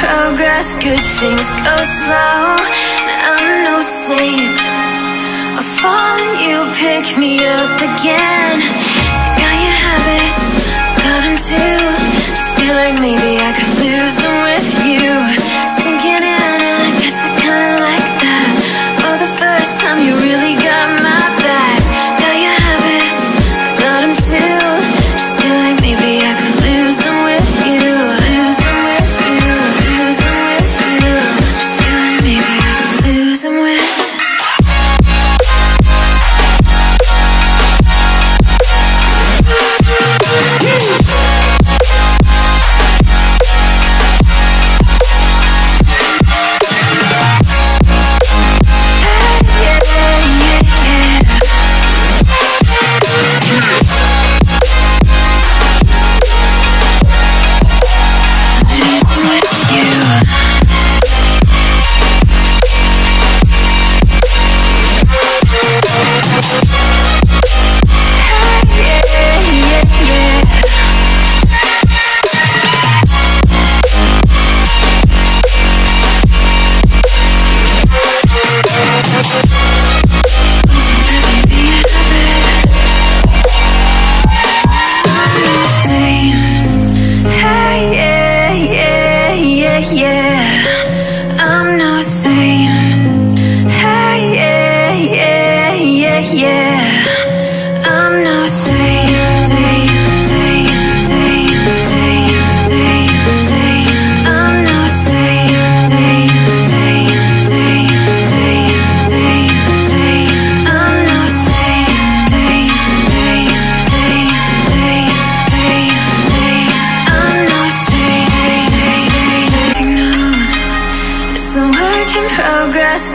progress, good things go slow. I'm no saint. I fall and you pick me up again. Got your habits, got them too. Just feel like maybe I could lose them with you. Sinking in and I guess I kinda like that. For the first time you really got my back. Got your habits, got them too. Just feel like maybe I could lose them with you. Lose them with you, lose them with you. Just feel like maybe I could lose them with you.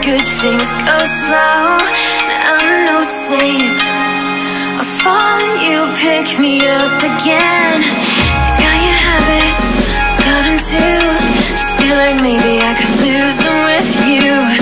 Good things go slow. I'm no saint. I fall and you pick me up again. Got your habits, got them too. Just feel like maybe I could lose them with you.